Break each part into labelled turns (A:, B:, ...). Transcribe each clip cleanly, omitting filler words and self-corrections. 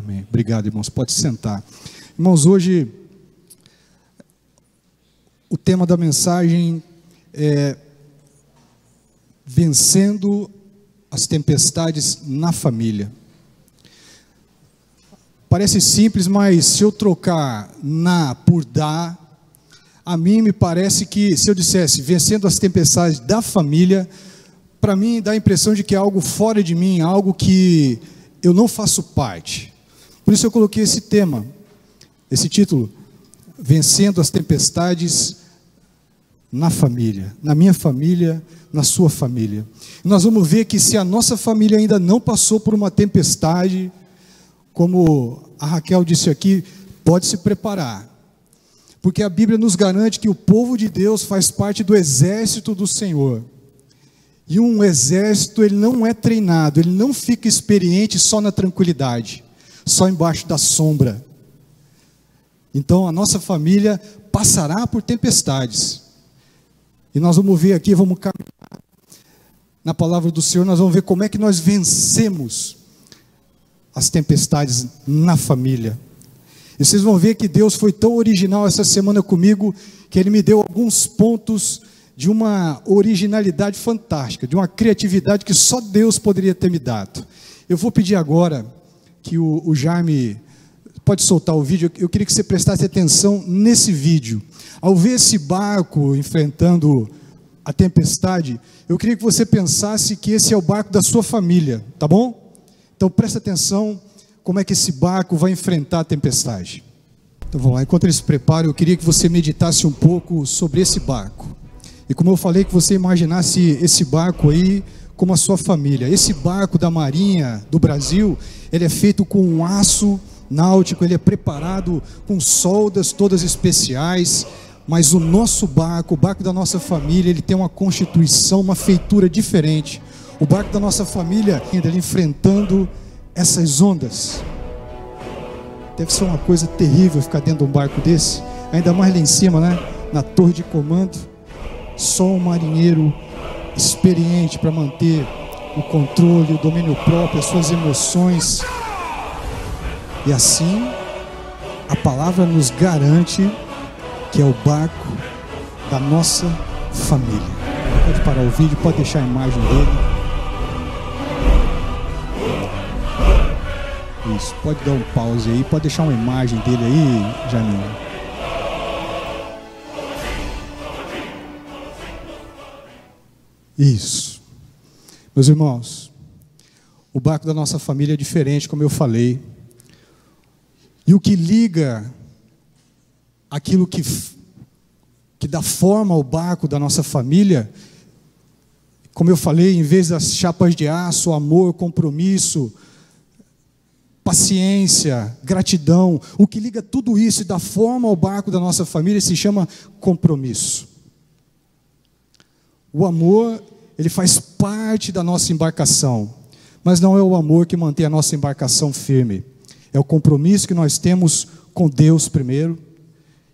A: Amém. Obrigado, irmãos. Pode sentar. Irmãos, hoje o tema da mensagem é vencendo as tempestades na família. Parece simples, mas se eu trocar na por dar, a mim me parece que se eu dissesse vencendo as tempestades da família, para mim dá a impressão de que é algo fora de mim, algo que eu não faço parte. Por isso eu coloquei esse tema, esse título, vencendo as tempestades na família, na minha família, na sua família. E nós vamos ver que se a nossa família ainda não passou por uma tempestade, como a Raquel disse aqui, pode se preparar, porque a Bíblia nos garante que o povo de Deus faz parte do exército do Senhor. E um exército, ele não é treinado, ele não fica experiente só na tranquilidade, só embaixo da sombra. Então a nossa família passará por tempestades. E nós vamos ver aqui, vamos caminhar na palavra do Senhor, nós vamos ver como é que nós vencemos as tempestades na família. E vocês vão ver que Deus foi tão original essa semana comigo, que Ele me deu alguns pontos de uma originalidade fantástica, de uma criatividade que só Deus poderia ter me dado. Eu vou pedir agora que o Jaime, pode soltar o vídeo, eu queria que você prestasse atenção nesse vídeo. Ao ver esse barco enfrentando a tempestade, eu queria que você pensasse que esse é o barco da sua família, tá bom? Então presta atenção como é que esse barco vai enfrentar a tempestade. Então vamos lá, enquanto ele se prepara, eu queria que você meditasse um pouco sobre esse barco. E como eu falei, que você imaginasse esse barco aí como a sua família. Esse barco da Marinha do Brasil, ele é feito com um aço náutico, ele é preparado com soldas todas especiais, mas o nosso barco, o barco da nossa família, ele tem uma constituição, uma feitura diferente. O barco da nossa família, ele enfrentando essas ondas. Deve ser uma coisa terrível ficar dentro de um barco desse, ainda mais lá em cima, né? Na torre de comando. Só um marinheiro experiente para manter o controle, o domínio próprio, as suas emoções. E assim, a palavra nos garante que é o barco da nossa família. Pode parar o vídeo, pode deixar a imagem dele. Isso, pode dar um pause aí, pode deixar uma imagem dele aí, Janine. Isso. Meus irmãos, o barco da nossa família é diferente, como eu falei. E o que liga aquilo que dá forma ao barco da nossa família, como eu falei, em vez das chapas de aço, amor, compromisso, paciência, gratidão, o que liga tudo isso e dá forma ao barco da nossa família se chama compromisso. O amor, ele faz parte da nossa embarcação, mas não é o amor que mantém a nossa embarcação firme. É o compromisso que nós temos com Deus primeiro,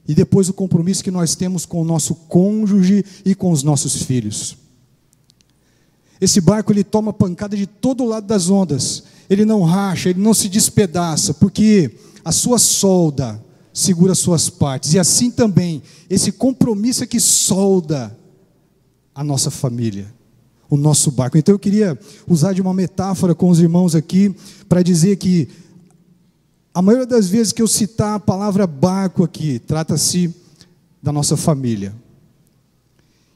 A: e depois o compromisso que nós temos com o nosso cônjuge e com os nossos filhos. Esse barco, ele toma pancada de todo lado das ondas, ele não racha, ele não se despedaça, porque a sua solda segura as suas partes, e assim também, esse compromisso é que solda a nossa família, o nosso barco. Então eu queria usar de uma metáfora com os irmãos aqui, para dizer que a maioria das vezes que eu citar a palavra barco aqui, trata-se da nossa família.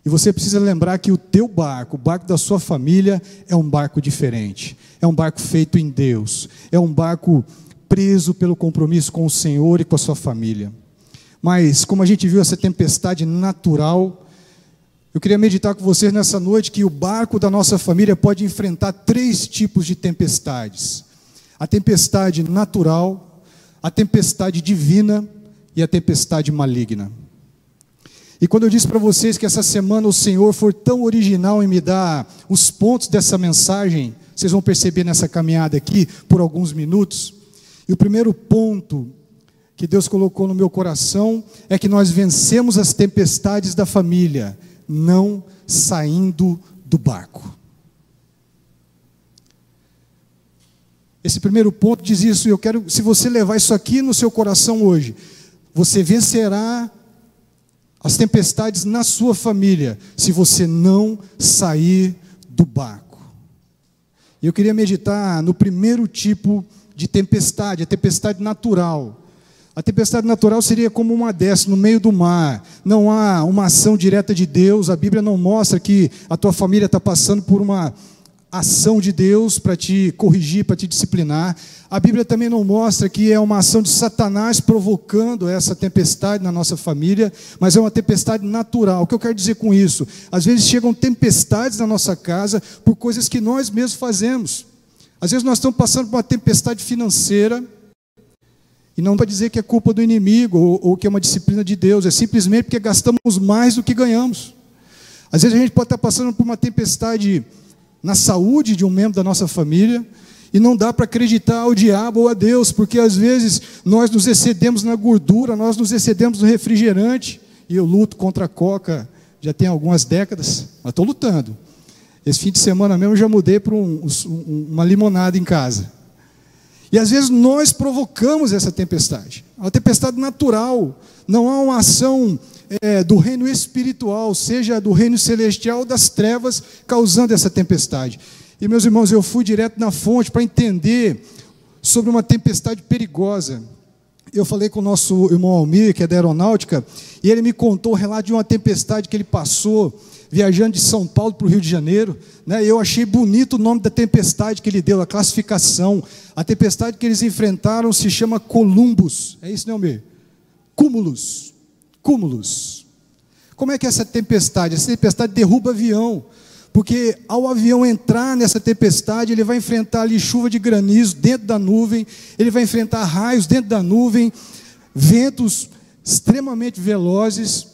A: E você precisa lembrar que o teu barco, o barco da sua família, é um barco diferente. É um barco feito em Deus. É um barco preso pelo compromisso com o Senhor e com a sua família. Mas, como a gente viu essa tempestade natural, eu queria meditar com vocês nessa noite que o barco da nossa família pode enfrentar 3 tipos de tempestades. A tempestade natural, a tempestade divina e a tempestade maligna. E quando eu disse para vocês que essa semana o Senhor foi tão original em me dar os pontos dessa mensagem, vocês vão perceber nessa caminhada aqui por alguns minutos. E o primeiro ponto que Deus colocou no meu coração é que nós vencemos as tempestades da família, não saindo do barco. Esse primeiro ponto diz isso, eu quero, se você levar isso aqui no seu coração hoje, você vencerá as tempestades na sua família, se você não sair do barco. Eu queria meditar no primeiro tipo de tempestade, a tempestade natural. A tempestade natural seria como uma dessas, no meio do mar. Não há uma ação direta de Deus, a Bíblia não mostra que a tua família está passando por uma ação de Deus para te corrigir, para te disciplinar. A Bíblia também não mostra que é uma ação de Satanás provocando essa tempestade na nossa família, mas é uma tempestade natural. O que eu quero dizer com isso? Às vezes chegam tempestades na nossa casa por coisas que nós mesmos fazemos. Às vezes nós estamos passando por uma tempestade financeira, e não vai dizer que é culpa do inimigo ou que é uma disciplina de Deus, é simplesmente porque gastamos mais do que ganhamos. Às vezes a gente pode estar passando por uma tempestade na saúde de um membro da nossa família, e não dá para acreditar ao diabo ou a Deus, porque às vezes nós nos excedemos na gordura, nós nos excedemos no refrigerante, e eu luto contra a coca já tem algumas décadas, mas estou lutando. Esse fim de semana mesmo eu já mudei para uma limonada em casa. E às vezes nós provocamos essa tempestade, uma tempestade natural, não há uma ação do reino espiritual, seja do reino celestial ou das trevas, causando essa tempestade. E meus irmãos, eu fui direto na fonte para entender sobre uma tempestade perigosa. Eu falei com o nosso irmão Almir, que é da aeronáutica, e ele me contou o relato de uma tempestade que ele passou, viajando de São Paulo para o Rio de Janeiro, né? Eu achei bonito o nome da tempestade que ele deu, a classificação. A tempestade que eles enfrentaram se chama Columbus, é isso, né, Almir? Cúmulos. Como é que é essa tempestade? Essa tempestade derruba avião, porque ao avião entrar nessa tempestade, ele vai enfrentar ali chuva de granizo dentro da nuvem, ele vai enfrentar raios dentro da nuvem, ventos extremamente velozes.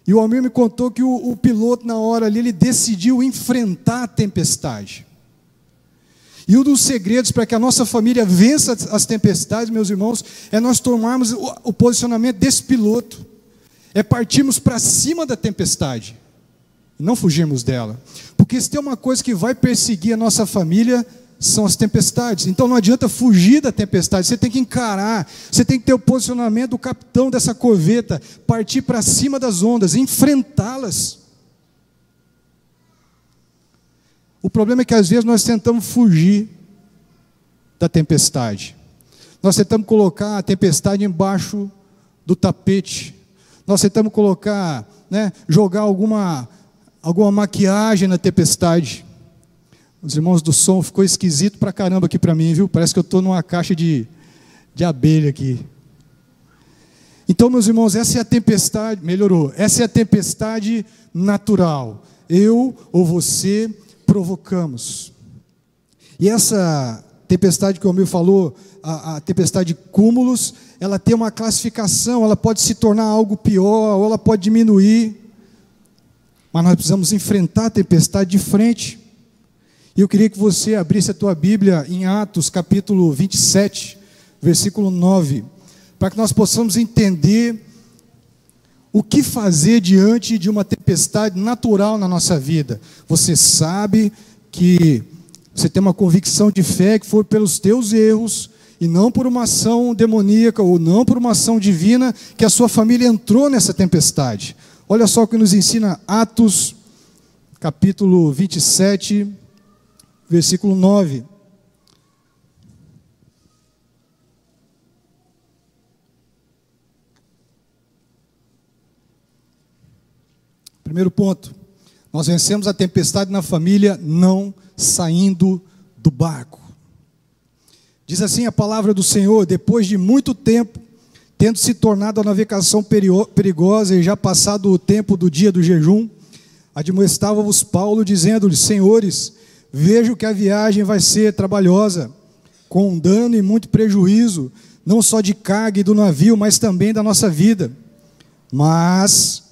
A: E o Almir me contou que o piloto na hora ali, ele decidiu enfrentar a tempestade. E um dos segredos para que a nossa família vença as tempestades, meus irmãos, é nós tomarmos o posicionamento desse piloto, é partirmos para cima da tempestade, e não fugirmos dela, porque se tem uma coisa que vai perseguir a nossa família, são as tempestades. Então não adianta fugir da tempestade, você tem que encarar, você tem que ter o posicionamento do capitão dessa corveta, partir para cima das ondas, enfrentá-las. O problema é que às vezes nós tentamos fugir da tempestade, nós tentamos colocar a tempestade embaixo do tapete, nós tentamos colocar, jogar alguma maquiagem na tempestade. Os irmãos do som, ficou esquisito pra caramba aqui para mim, viu? Parece que eu estou numa caixa de abelha aqui. Então, meus irmãos, essa é a tempestade, melhorou, essa é a tempestade natural. Eu ou você provocamos. E essa tempestade que o Almir falou, a tempestade de cúmulos, ela tem uma classificação, ela pode se tornar algo pior, ou ela pode diminuir, mas nós precisamos enfrentar a tempestade de frente. E eu queria que você abrisse a tua Bíblia em Atos capítulo 27, versículo 9, para que nós possamos entender o que fazer diante de uma tempestade natural na nossa vida. Você sabe que você tem uma convicção de fé que foi pelos teus erros, e não por uma ação demoníaca, ou não por uma ação divina, que a sua família entrou nessa tempestade. Olha só o que nos ensina Atos, capítulo 27, versículo 9. Primeiro ponto, nós vencemos a tempestade na família não saindo do barco. Diz assim a palavra do Senhor: depois de muito tempo, tendo se tornado a navegação perigosa e já passado o tempo do dia do jejum, admoestava-vos Paulo, dizendo-lhes: senhores, vejo que a viagem vai ser trabalhosa, com dano e muito prejuízo, não só de carga e do navio, mas também da nossa vida. Mas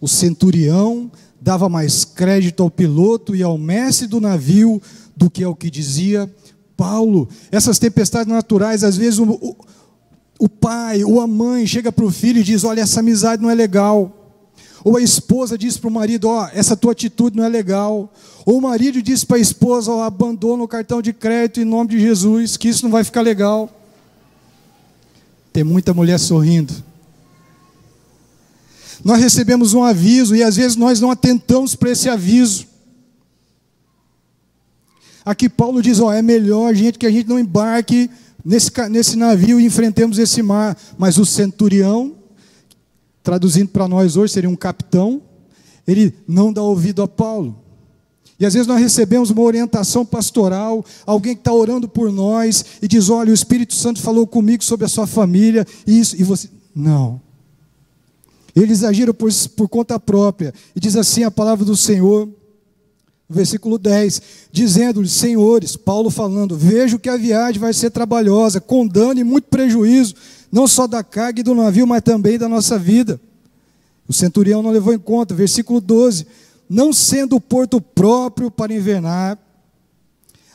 A: o centurião dava mais crédito ao piloto e ao mestre do navio do que ao que dizia Paulo. Essas tempestades naturais, às vezes o pai ou a mãe chega para o filho e diz: olha, essa amizade não é legal. Ou a esposa diz para o marido, ó, essa tua atitude não é legal. Ou o marido diz para a esposa, ó, abandona o cartão de crédito em nome de Jesus, que isso não vai ficar legal. Tem muita mulher sorrindo. Nós recebemos um aviso e às vezes nós não atentamos para esse aviso. Aqui Paulo diz, ó, é melhor que a gente não embarque nesse navio e enfrentemos esse mar. Mas o centurião, traduzindo para nós hoje, seria um capitão, ele não dá ouvido a Paulo. E às vezes nós recebemos uma orientação pastoral, alguém que está orando por nós, e diz, olha, o Espírito Santo falou comigo sobre a sua família, e você... Não. Eles agiram por conta própria. E diz assim a palavra do Senhor, versículo 10, dizendo-lhes, senhores, Paulo falando, vejo que a viagem vai ser trabalhosa, com dano e muito prejuízo, não só da carga e do navio, mas também da nossa vida. O centurião não levou em conta, versículo 12, não sendo o porto próprio para invernar,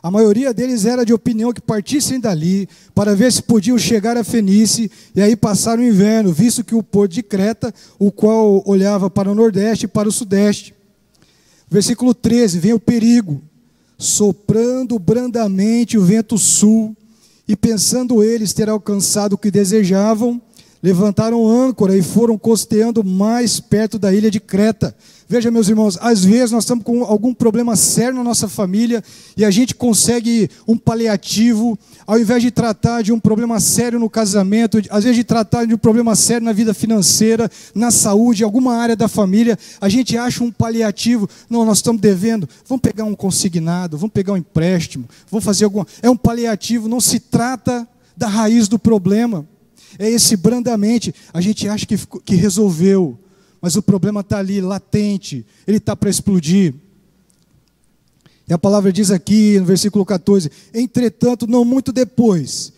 A: a maioria deles era de opinião que partissem dali, para ver se podiam chegar a Fenícia, e aí passar o inverno, visto que o porto de Creta, o qual olhava para o nordeste e para o sudeste. Versículo 13, vem o perigo, soprando brandamente o vento sul, e pensando eles ter alcançado o que desejavam, levantaram âncora e foram costeando mais perto da ilha de Creta. Veja, meus irmãos, às vezes nós estamos com algum problema sério na nossa família e a gente consegue um paliativo, ao invés de tratar de um problema sério no casamento, às vezes de tratar de um problema sério na vida financeira, na saúde, alguma área da família, a gente acha um paliativo. Não, nós estamos devendo, vamos pegar um consignado, vamos pegar um empréstimo, vamos fazer alguma... É um paliativo, não se trata da raiz do problema. É esse brandamente, a gente acha que resolveu, mas o problema está ali, latente, ele está para explodir. E a palavra diz aqui, no versículo 14, entretanto, não muito depois,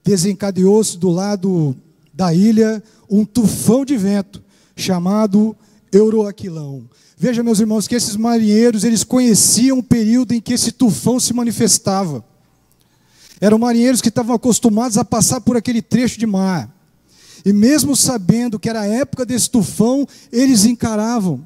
A: desencadeou-se do lado da ilha um tufão de vento, chamado Euroaquilão. Veja, meus irmãos, que esses marinheiros, eles conheciam o período em que esse tufão se manifestava. Eram marinheiros que estavam acostumados a passar por aquele trecho de mar. E mesmo sabendo que era a época desse tufão, eles encaravam.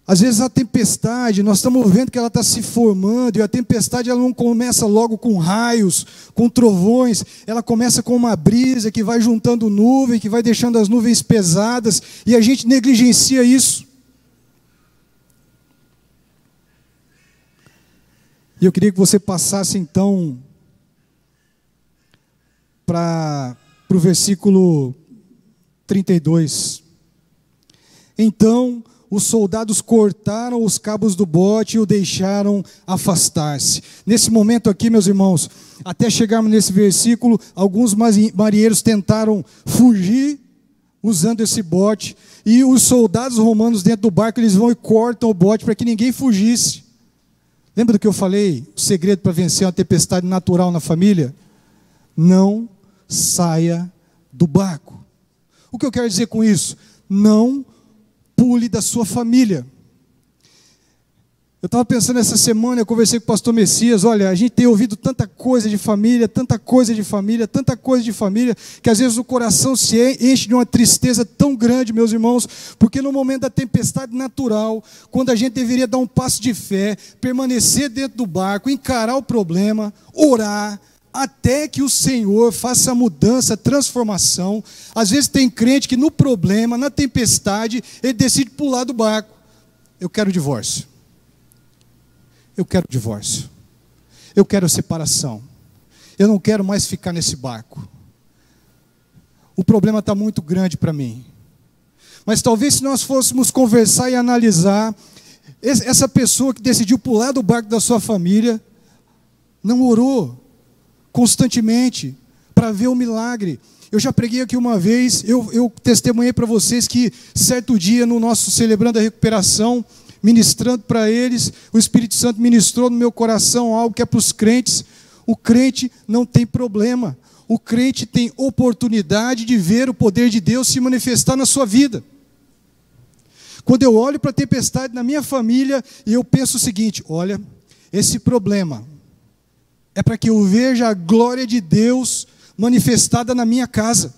A: Às vezes a tempestade, nós estamos vendo que ela está se formando, e a tempestade ela não começa logo com raios, com trovões, ela começa com uma brisa que vai juntando nuvem, que vai deixando as nuvens pesadas, e a gente negligencia isso. E eu queria que você passasse então para o versículo 32. Então os soldados cortaram os cabos do bote e o deixaram afastar-se. Nesse momento aqui, meus irmãos, até chegarmos nesse versículo, alguns marinheiros tentaram fugir usando esse bote, e os soldados romanos dentro do barco, eles vão e cortam o bote para que ninguém fugisse. Lembra do que eu falei? O segredo para vencer uma tempestade natural na família? Não saia do barco. O que eu quero dizer com isso? Não pule da sua família. Eu estava pensando essa semana, eu conversei com o pastor Messias, olha, a gente tem ouvido tanta coisa de família, tanta coisa de família, tanta coisa de família, que às vezes o coração se enche de uma tristeza tão grande, meus irmãos, porque no momento da tempestade natural, quando a gente deveria dar um passo de fé, permanecer dentro do barco, encarar o problema, orar, até que o Senhor faça a mudança, a transformação. Às vezes tem crente que no problema, na tempestade, ele decide pular do barco. Eu quero divórcio. Eu quero divórcio. Eu quero separação. Eu não quero mais ficar nesse barco. O problema está muito grande para mim. Mas talvez se nós fôssemos conversar e analisar, essa pessoa que decidiu pular do barco da sua família, não orou constantemente para ver o milagre. Eu já preguei aqui uma vez, eu testemunhei para vocês que certo dia no nosso Celebrando a Recuperação, ministrando para eles, o Espírito Santo ministrou no meu coração algo que é para os crentes. O crente não tem problema, o crente tem oportunidade de ver o poder de Deus se manifestar na sua vida. Quando eu olho para a tempestade na minha família, e eu penso o seguinte, olha, esse problema é para que eu veja a glória de Deus manifestada na minha casa.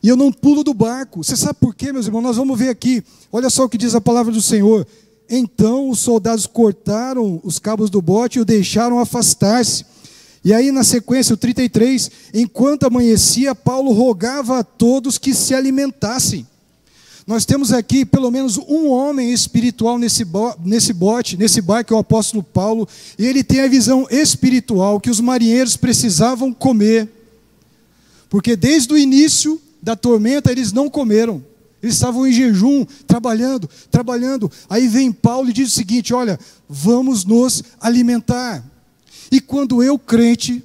A: e eu não pulo do barco. Você sabe por quê, meus irmãos? Nós vamos ver aqui. Olha só o que diz a palavra do Senhor. Então os soldados cortaram os cabos do bote e o deixaram afastar-se. E aí na sequência, o 33, enquanto amanhecia, Paulo rogava a todos que se alimentassem. Nós temos aqui pelo menos um homem espiritual nesse barco, é o apóstolo Paulo, e ele tem a visão espiritual que os marinheiros precisavam comer, porque desde o início da tormenta eles não comeram, eles estavam em jejum, trabalhando, aí vem Paulo e diz o seguinte, olha, vamos nos alimentar. E quando eu, crente,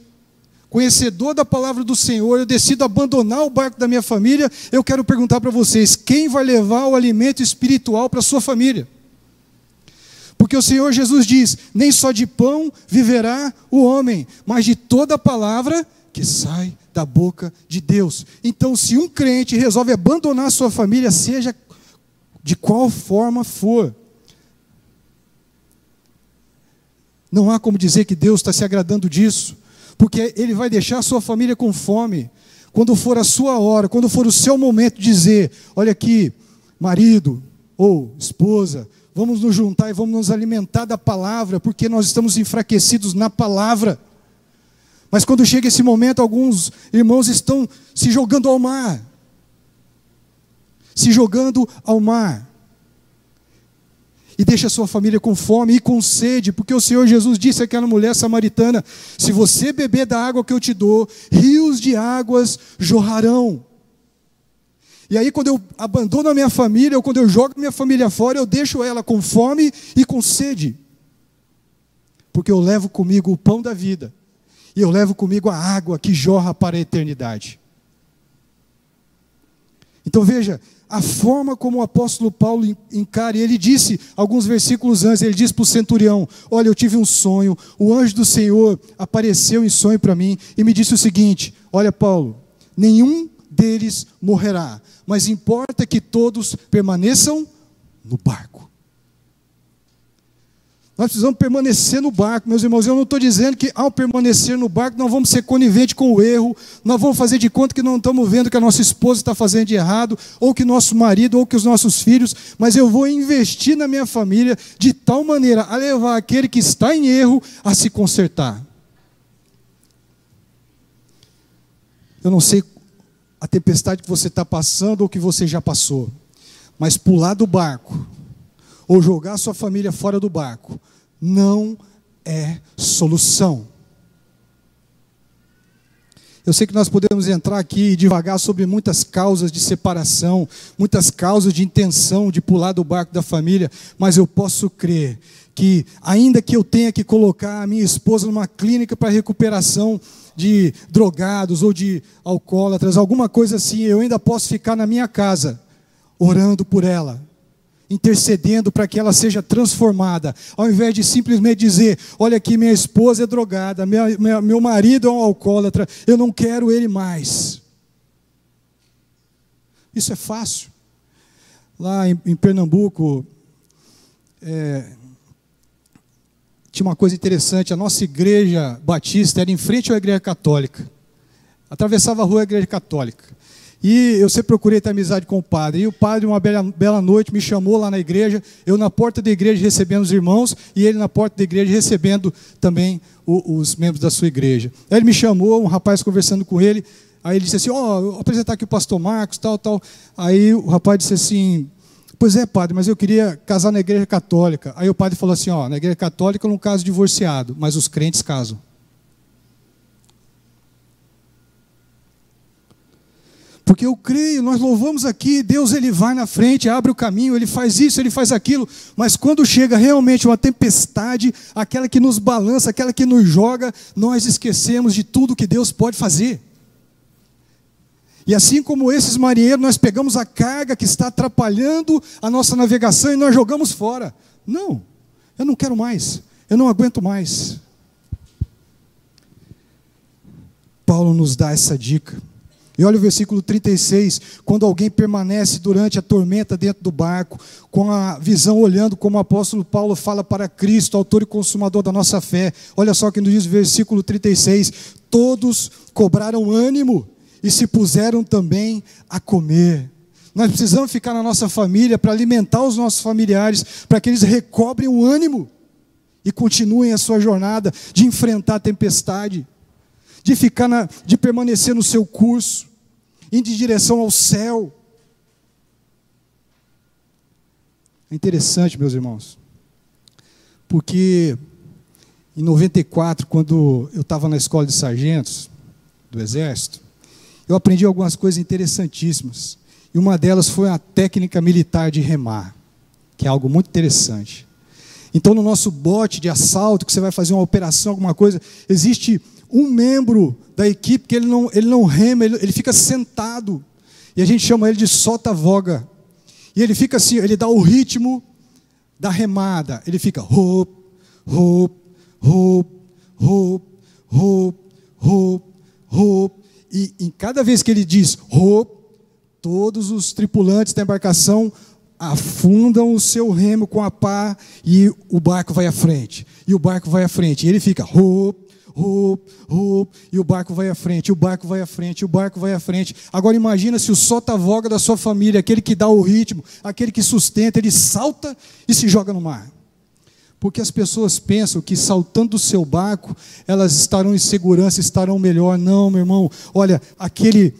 A: conhecedor da palavra do Senhor, eu decido abandonar o barco da minha família, eu quero perguntar para vocês, quem vai levar o alimento espiritual para a sua família? Porque o Senhor Jesus diz, nem só de pão viverá o homem, mas de toda a palavra que sai da boca de Deus. Então, se um crente resolve abandonar a sua família, seja de qual forma for, não há como dizer que Deus está se agradando disso, porque Ele vai deixar a sua família com fome. Quando for a sua hora, quando for o seu momento de dizer, olha aqui, marido ou esposa, vamos nos juntar e vamos nos alimentar da palavra, porque nós estamos enfraquecidos na palavra. Mas quando chega esse momento, alguns irmãos estão se jogando ao mar. E deixa a sua família com fome e com sede, porque o Senhor Jesus disse àquela mulher samaritana, se você beber da água que eu te dou, rios de águas jorrarão. E aí quando eu abandono a minha família, ou quando eu jogo a minha família fora, eu deixo ela com fome e com sede. Porque eu levo comigo o pão da vida, e eu levo comigo a água que jorra para a eternidade. Então veja, a forma como o apóstolo Paulo encara, e ele disse, alguns versículos antes, ele disse para o centurião, olha, eu tive um sonho, o anjo do Senhor apareceu em sonho para mim, e me disse o seguinte, olha Paulo, nenhum deles morrerá, mas importa que todos permaneçam no barco. Nós precisamos permanecer no barco, meus irmãos. Eu não estou dizendo que ao permanecer no barco nós vamos ser coniventes com o erro, nós vamos fazer de conta que não estamos vendo que a nossa esposa está fazendo de errado, ou que nosso marido, ou que os nossos filhos, mas eu vou investir na minha família de tal maneira a levar aquele que está em erro a se consertar. Eu não sei a tempestade que você está passando ou que você já passou, mas pular do barco, ou jogar a sua família fora do barco, não é solução. Eu sei que nós podemos entrar aqui e divagar sobre muitas causas de separação, muitas causas de intenção de pular do barco da família, mas eu posso crer que, ainda que eu tenha que colocar a minha esposa numa clínica para recuperação de drogados ou de alcoólatras, alguma coisa assim, eu ainda posso ficar na minha casa, orando por ela, intercedendo para que ela seja transformada, ao invés de simplesmente dizer, olha aqui, minha esposa é drogada, meu marido é um alcoólatra, eu não quero ele mais. Isso é fácil. Lá em Pernambuco, tinha uma coisa interessante, a nossa igreja batista era em frente à igreja católica, atravessava a rua da igreja católica. E eu sempre procurei ter amizade com o padre. E o padre, uma bela noite, me chamou lá na igreja. Eu na porta da igreja recebendo os irmãos. E ele na porta da igreja recebendo também os membros da sua igreja. Aí ele me chamou, um rapaz conversando com ele. Aí ele disse assim, vou apresentar aqui o pastor Marcos, tal. Aí o rapaz disse assim, pois é, padre, mas eu queria casar na igreja católica. Aí o padre falou assim, na igreja católica eu não caso divorciado, mas os crentes casam. Porque eu creio, nós louvamos aqui, Deus ele vai na frente, abre o caminho, ele faz isso, ele faz aquilo, mas quando chega realmente uma tempestade, aquela que nos balança, aquela que nos joga, nós esquecemos de tudo que Deus pode fazer. E assim como esses marinheiros, nós pegamos a carga que está atrapalhando a nossa navegação e nós jogamos fora. Não, eu não quero mais, eu não aguento mais. Paulo nos dá essa dica. E olha o versículo 36, quando alguém permanece durante a tormenta dentro do barco, com a visão olhando como o apóstolo Paulo fala para Cristo, autor e consumador da nossa fé. Olha só o que nos diz o versículo 36, todos cobraram ânimo e se puseram também a comer. Nós precisamos ficar na nossa família para alimentar os nossos familiares, para que eles recobrem o ânimo e continuem a sua jornada de enfrentar a tempestade, de permanecer no seu curso, indo em direção ao céu. É interessante, meus irmãos, porque em 94, quando eu estava na escola de sargentos do Exército, eu aprendi algumas coisas interessantíssimas. E uma delas foi a técnica militar de remar, que é algo muito interessante. Então, no nosso bote de assalto, que você vai fazer uma operação, alguma coisa, existe um membro da equipe que ele não rema, ele fica sentado. E a gente chama ele de sota-voga. E ele fica assim, ele dá o ritmo da remada. Ele fica hop, hop, hop, hop, hop, hop, hop. E em cada vez que ele diz hop, todos os tripulantes da embarcação afundam o seu remo com a pá e o barco vai à frente. E o barco vai à frente. E ele fica hop, hop, hop, e o barco vai à frente, e o barco vai à frente, e o barco vai à frente. Agora imagina se o sota-voga da sua família, aquele que dá o ritmo, aquele que sustenta, ele salta e se joga no mar. Porque as pessoas pensam que saltando do seu barco, elas estarão em segurança, estarão melhor. Não, meu irmão, olha, aquele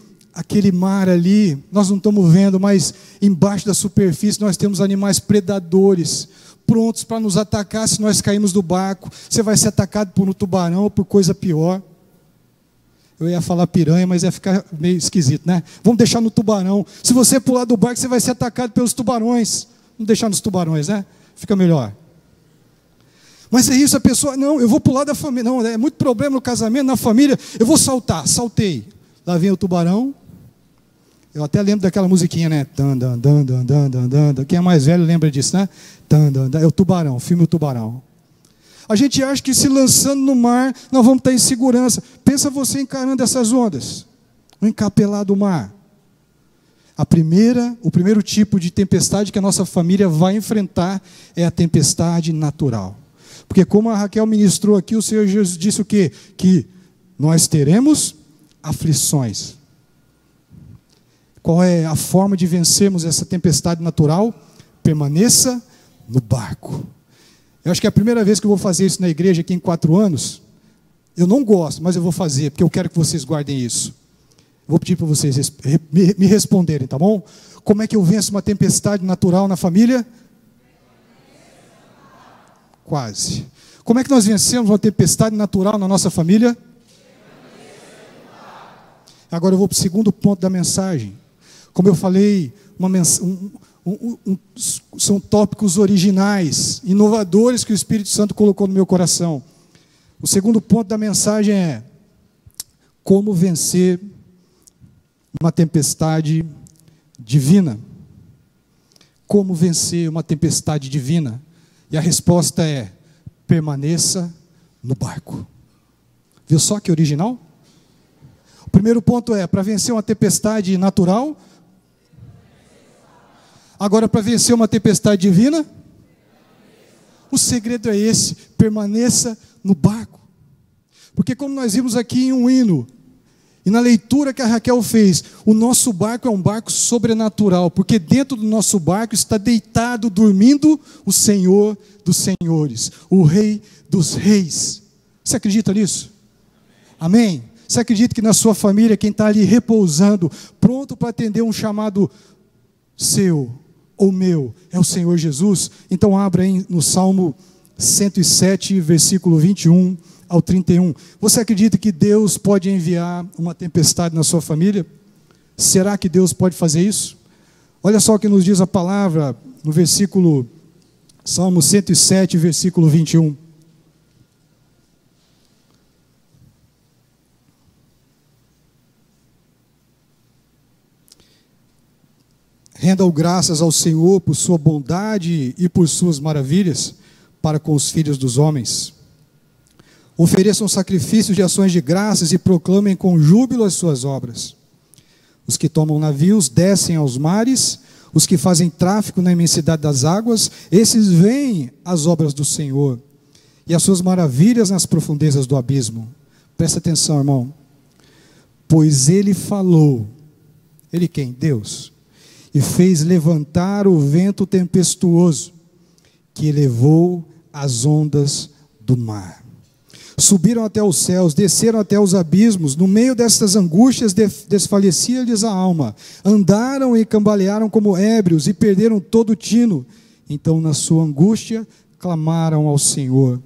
A: mar ali, nós não estamos vendo, mas embaixo da superfície nós temos animais predadores, prontos para nos atacar se nós cairmos do barco. Você vai ser atacado por um tubarão ou por coisa pior. Eu ia falar piranha, mas ia ficar meio esquisito, né? Vamos deixar no tubarão. Se você pular do barco, você vai ser atacado pelos tubarões. Vamos deixar nos tubarões, né? Fica melhor. Mas é isso, a pessoa, não, eu vou pular da família. Não, é muito problema no casamento, na família. Eu vou saltar, saltei. Lá vem o tubarão. Eu até lembro daquela musiquinha, né? Quem é mais velho lembra disso, né? É o tubarão, o filme O Tubarão. A gente acha que se lançando no mar, nós vamos estar em segurança. Pensa você encarando essas ondas, o encapelar do mar. O primeiro tipo de tempestade que a nossa família vai enfrentar é a tempestade natural. Porque como a Raquel ministrou aqui, o Senhor Jesus disse o quê? Que nós teremos aflições. Qual é a forma de vencermos essa tempestade natural? Permaneça no barco. Eu acho que é a primeira vez que eu vou fazer isso na igreja aqui em 4 anos. Eu não gosto, mas eu vou fazer, porque eu quero que vocês guardem isso. Vou pedir para vocês me responderem, tá bom? Como é que eu venço uma tempestade natural na família? Quase. Como é que nós vencemos uma tempestade natural na nossa família? Agora eu vou para o segundo ponto da mensagem. Como eu falei, são tópicos originais, inovadores que o Espírito Santo colocou no meu coração. O segundo ponto da mensagem é como vencer uma tempestade divina. Como vencer uma tempestade divina? E a resposta é: permaneça no barco. Viu só que original? O primeiro ponto é, para vencer uma tempestade natural. Agora, para vencer uma tempestade divina, o segredo é esse: permaneça no barco. Porque como nós vimos aqui em um hino, e na leitura que a Raquel fez, o nosso barco é um barco sobrenatural, porque dentro do nosso barco está deitado, dormindo, o Senhor dos senhores, o Rei dos reis. Você acredita nisso? Amém? Você acredita que na sua família, quem está ali repousando, pronto para atender um chamado seu ou meu, é o Senhor Jesus? Então abra aí no Salmo 107, versículo 21 ao 31. Você acredita que Deus pode enviar uma tempestade na sua família? Será que Deus pode fazer isso? Olha só o que nos diz a palavra no versículo, Salmo 107, versículo 21. Rendam graças ao Senhor por sua bondade e por suas maravilhas para com os filhos dos homens. Ofereçam sacrifícios de ações de graças e proclamem com júbilo as suas obras. Os que tomam navios descem aos mares, os que fazem tráfico na imensidade das águas, esses veem as obras do Senhor e as suas maravilhas nas profundezas do abismo. Presta atenção, irmão. pois ele falou. Ele quem? Deus. E fez levantar o vento tempestuoso, que elevou as ondas do mar. Subiram até os céus, desceram até os abismos. No meio destas angústias desfalecia-lhes a alma. Andaram e cambalearam como ébrios e perderam todo o tino. Então, na sua angústia, clamaram ao Senhor,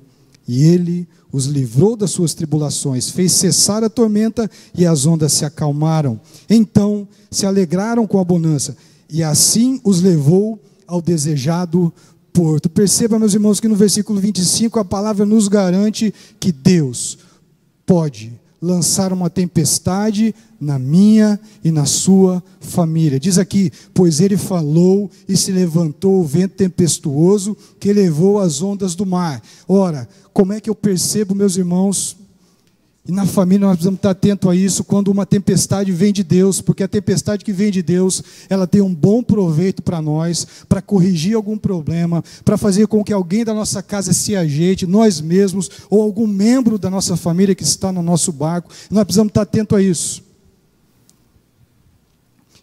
A: e Ele os livrou das suas tribulações, fez cessar a tormenta e as ondas se acalmaram. Então se alegraram com a bonança, e assim os levou ao desejado porto. Perceba, meus irmãos, que no versículo 25 a palavra nos garante que Deus pode lançar uma tempestade na minha e na sua família. Diz aqui, pois ele falou e se levantou o vento tempestuoso que levou as ondas do mar. Ora, como é que eu percebo, meus irmãos? E na família nós precisamos estar atentos a isso quando uma tempestade vem de Deus, porque a tempestade que vem de Deus, ela tem um bom proveito para nós, para corrigir algum problema, para fazer com que alguém da nossa casa se ajeite, nós mesmos, ou algum membro da nossa família que está no nosso barco. Nós precisamos estar atentos a isso.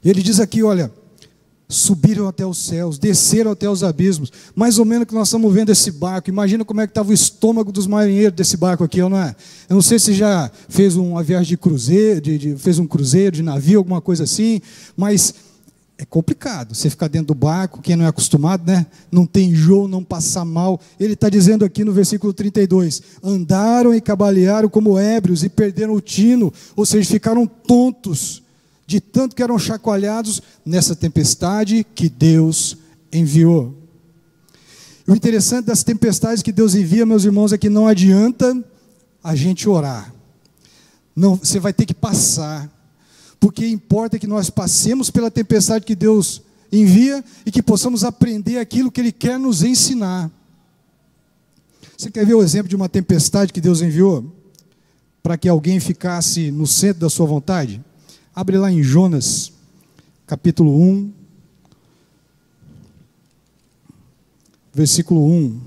A: Ele diz aqui, olha, subiram até os céus, desceram até os abismos. Mais ou menos que nós estamos vendo esse barco. Imagina como é que estava o estômago dos marinheiros desse barco aqui, não é? Eu não sei se já fez uma viagem de cruzeiro, fez um cruzeiro de navio, alguma coisa assim, mas é complicado você ficar dentro do barco, quem não é acostumado, né? Não tem enjoo, não passar mal. Ele está dizendo aqui no versículo 32, andaram e cambalearam como ébrios e perderam o tino, ou seja, ficaram tontos, de tanto que eram chacoalhados nessa tempestade que Deus enviou. O interessante das tempestades que Deus envia, meus irmãos, é que não adianta a gente orar. Não, você vai ter que passar. Porque importa que nós passemos pela tempestade que Deus envia e que possamos aprender aquilo que Ele quer nos ensinar. Você quer ver o exemplo de uma tempestade que Deus enviou? Para que alguém ficasse no centro da sua vontade? Abre lá em Jonas, capítulo 1, versículo 1.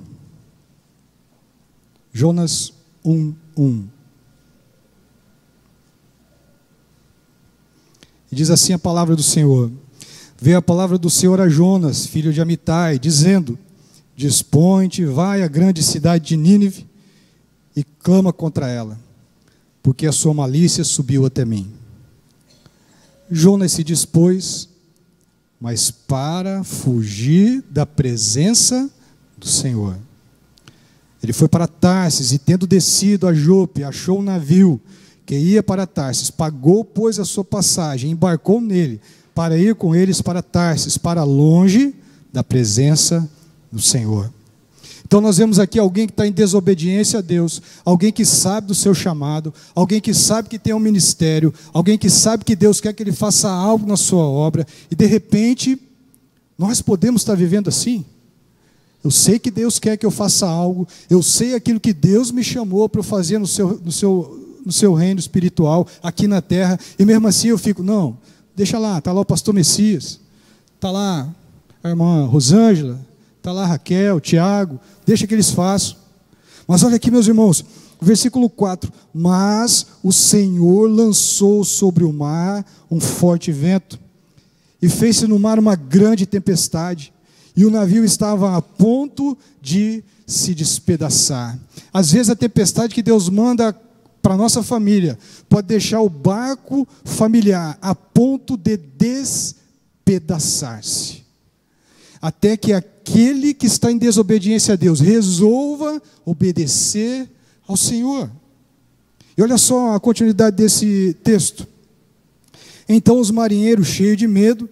A: Jonas 1, 1. E diz assim a palavra do Senhor. Veio a palavra do Senhor a Jonas, filho de Amitai, dizendo, dispõe-te, vai à grande cidade de Nínive e clama contra ela, porque a sua malícia subiu até mim. Jonas se dispôs, mas para fugir da presença do Senhor. Ele foi para Tarsis e, tendo descido a Jope, achou um navio que ia para Tarsis, pagou, pois, a sua passagem, embarcou nele, para ir com eles para Tarsis, para longe da presença do Senhor. Então nós vemos aqui alguém que está em desobediência a Deus, alguém que sabe do seu chamado, alguém que sabe que tem um ministério, alguém que sabe que Deus quer que ele faça algo na sua obra, e de repente, nós podemos estar vivendo assim. Eu sei que Deus quer que eu faça algo, eu sei aquilo que Deus me chamou para eu fazer no seu reino espiritual, aqui na terra, e mesmo assim eu fico, não, deixa lá, está lá o pastor Messias, está lá a irmã Rosângela, está lá Raquel, Tiago, deixa que eles façam. Mas olha aqui, meus irmãos, versículo 4, mas o Senhor lançou sobre o mar um forte vento, e fez-se no mar uma grande tempestade, e o navio estava a ponto de se despedaçar. Às vezes a tempestade que Deus manda para a nossa família pode deixar o barco familiar a ponto de despedaçar-se, até que aquele que está em desobediência a Deus resolva obedecer ao Senhor. E olha só a continuidade desse texto. Então os marinheiros, cheios de medo,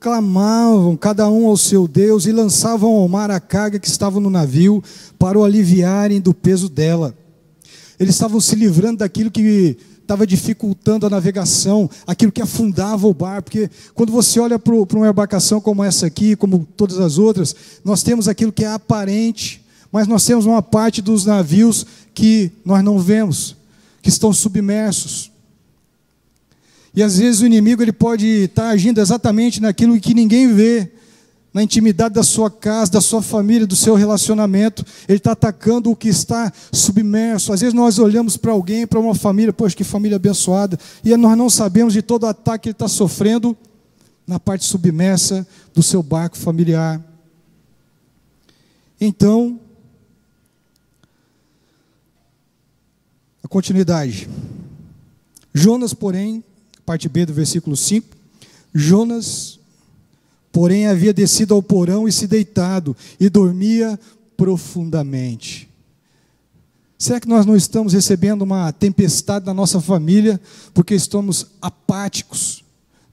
A: clamavam cada um ao seu Deus e lançavam ao mar a carga que estava no navio para o aliviarem do peso dela. Eles estavam se livrando daquilo que estava dificultando a navegação, aquilo que afundava o barco, porque quando você olha para uma embarcação como essa aqui, como todas as outras, nós temos aquilo que é aparente, mas nós temos uma parte dos navios que nós não vemos, que estão submersos. E às vezes o inimigo ele pode estar agindo exatamente naquilo que ninguém vê, na intimidade da sua casa, da sua família, do seu relacionamento. Ele está atacando o que está submerso. Às vezes nós olhamos para alguém, para uma família, poxa, que família abençoada, e nós não sabemos de todo o ataque que ele está sofrendo na parte submersa do seu barco familiar. Então, a continuidade. Jonas, porém, parte B do versículo 5, Jonas, porém, havia descido ao porão e se deitado, e dormia profundamente. Será que nós não estamos recebendo uma tempestade na nossa família, porque estamos apáticos,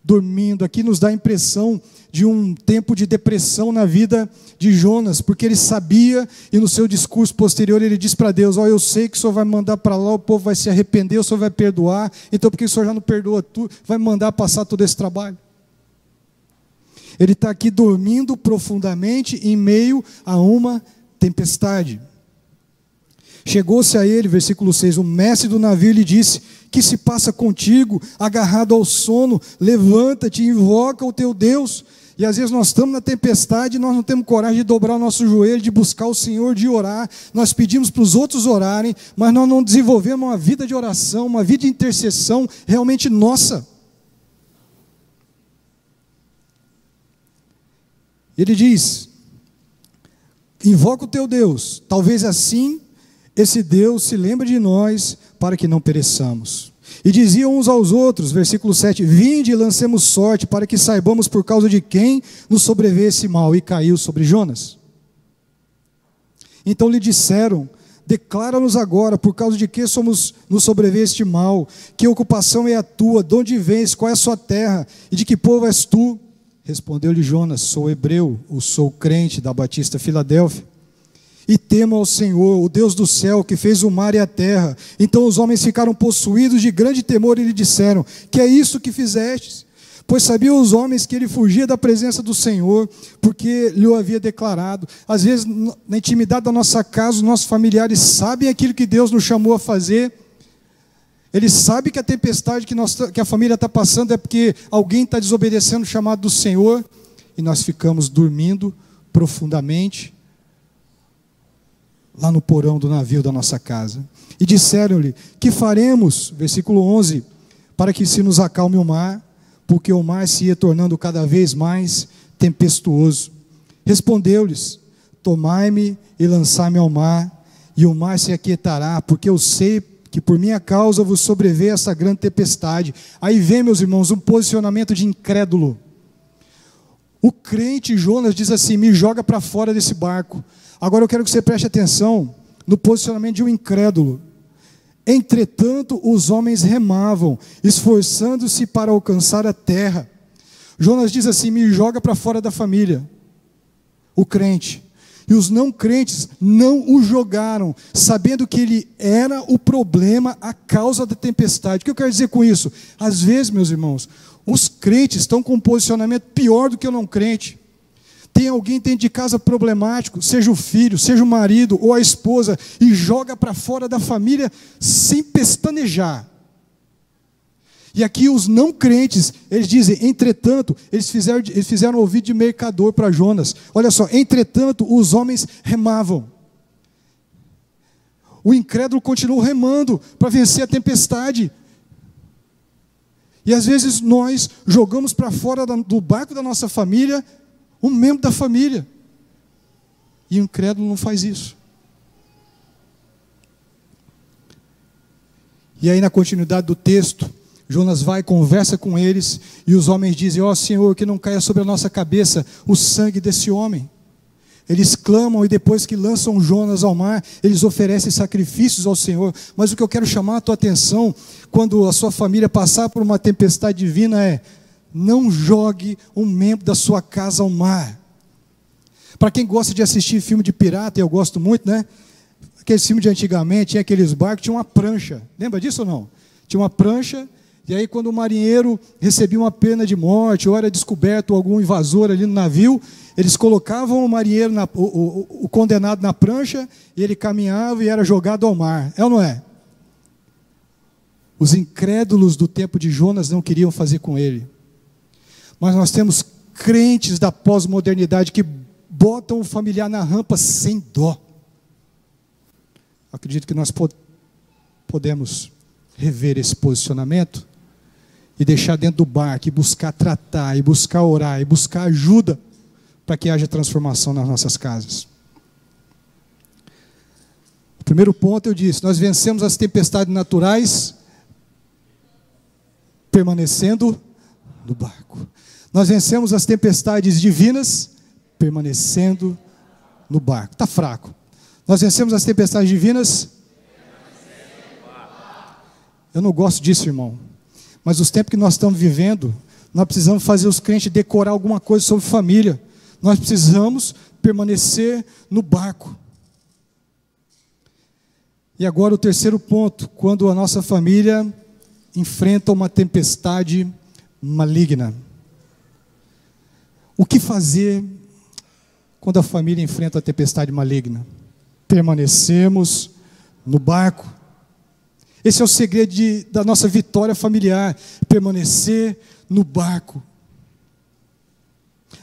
A: dormindo? Aqui nos dá a impressão de um tempo de depressão na vida de Jonas, porque ele sabia, e no seu discurso posterior ele diz para Deus: eu sei que o Senhor vai mandar para lá, o povo vai se arrepender, o Senhor vai perdoar, então por que o Senhor já não perdoa tudo, vai mandar passar todo esse trabalho? Ele está aqui dormindo profundamente em meio a uma tempestade. Chegou-se a ele, versículo 6, o mestre do navio lhe disse: que se passa contigo, agarrado ao sono? Levanta-te e invoca o teu Deus. E às vezes nós estamos na tempestade e nós não temos coragem de dobrar o nosso joelho, de buscar o Senhor, de orar. Nós pedimos para os outros orarem, mas nós não desenvolvemos uma vida de oração, uma vida de intercessão realmente nossa. Ele diz: invoca o teu Deus, talvez assim esse Deus se lembre de nós, para que não pereçamos. E diziam uns aos outros, versículo 7, vinde e lancemos sorte, para que saibamos por causa de quem nos sobreveio esse mal. E caiu sobre Jonas. Então lhe disseram: declara-nos agora, por causa de que nos sobreveio este mal? Que ocupação é a tua? De onde vens? Qual é a sua terra? E de que povo és tu? Respondeu-lhe Jonas: sou hebreu, sou crente da Batista Filadélfia. E temo ao Senhor, o Deus do céu, que fez o mar e a terra. Então os homens ficaram possuídos de grande temor e lhe disseram: que é isso que fizestes? Pois sabiam os homens que ele fugia da presença do Senhor, porque lhe o havia declarado. Às vezes, na intimidade da nossa casa, os nossos familiares sabem aquilo que Deus nos chamou a fazer. Eles sabem que a tempestade que a família está passando é porque alguém está desobedecendo o chamado do Senhor, e nós ficamos dormindo profundamente lá no porão do navio da nossa casa. E disseram-lhe: que faremos, versículo 11, para que se nos acalme o mar, porque o mar se ia tornando cada vez mais tempestuoso. Respondeu-lhes: tomai-me e lançai-me ao mar, e o mar se aquietará, porque eu sei que por minha causa vos sobreveio essa grande tempestade. Aí vem, meus irmãos, um posicionamento de incrédulo. O crente Jonas diz assim: me joga para fora desse barco. Agora eu quero que você preste atenção no posicionamento de um incrédulo. Entretanto, os homens remavam, esforçando-se para alcançar a terra. Jonas diz assim: me joga para fora da família. O crente. E os não crentes não o jogaram, sabendo que ele era o problema, a causa da tempestade. O que eu quero dizer com isso? Às vezes, meus irmãos, os crentes estão com um posicionamento pior do que o não crente. Tem alguém dentro de casa problemático, seja o filho, seja o marido ou a esposa, e joga para fora da família sem pestanejar. E aqui os não crentes, eles dizem: entretanto, eles fizeram ouvido de mercador para Jonas. Olha só, entretanto, os homens remavam. O incrédulo continuou remando para vencer a tempestade. E às vezes nós jogamos para fora do barco da nossa família um membro da família. E o incrédulo não faz isso. E aí, na continuidade do texto, Jonas vai, conversa com eles, e os homens dizem: ó Senhor, que não caia sobre a nossa cabeça o sangue desse homem. Eles clamam, e depois que lançam Jonas ao mar, eles oferecem sacrifícios ao Senhor. Mas o que eu quero chamar a tua atenção, quando a sua família passar por uma tempestade divina, é: não jogue um membro da sua casa ao mar. Para quem gosta de assistir filme de pirata, e eu gosto muito, né? Aqueles filmes de antigamente, tinha aqueles barcos, tinha uma prancha. Lembra disso ou não? Tinha uma prancha, e aí quando o marinheiro recebia uma pena de morte, ou era descoberto algum invasor ali no navio, eles colocavam o marinheiro, o condenado na prancha, e ele caminhava e era jogado ao mar. É ou não é? Os incrédulos do tempo de Jonas não queriam fazer com ele. Mas nós temos crentes da pós-modernidade que botam o familiar na rampa sem dó. Acredito que nós podemos rever esse posicionamento e deixar dentro do barco, e buscar tratar, e buscar orar, e buscar ajuda para que haja transformação nas nossas casas. O primeiro ponto eu disse, nós vencemos as tempestades naturais permanecendo no barco. Nós vencemos as tempestades divinas permanecendo no barco. Está fraco. Nós vencemos as tempestades divinas. Eu não gosto disso, irmão. Mas os tempos que nós estamos vivendo, nós precisamos fazer os crentes decorar alguma coisa sobre família. Nós precisamos permanecer no barco. E agora o terceiro ponto, quando a nossa família enfrenta uma tempestade maligna. O que fazer quando a família enfrenta a tempestade maligna? Permanecemos no barco. Esse é o segredo da nossa vitória familiar, permanecer no barco.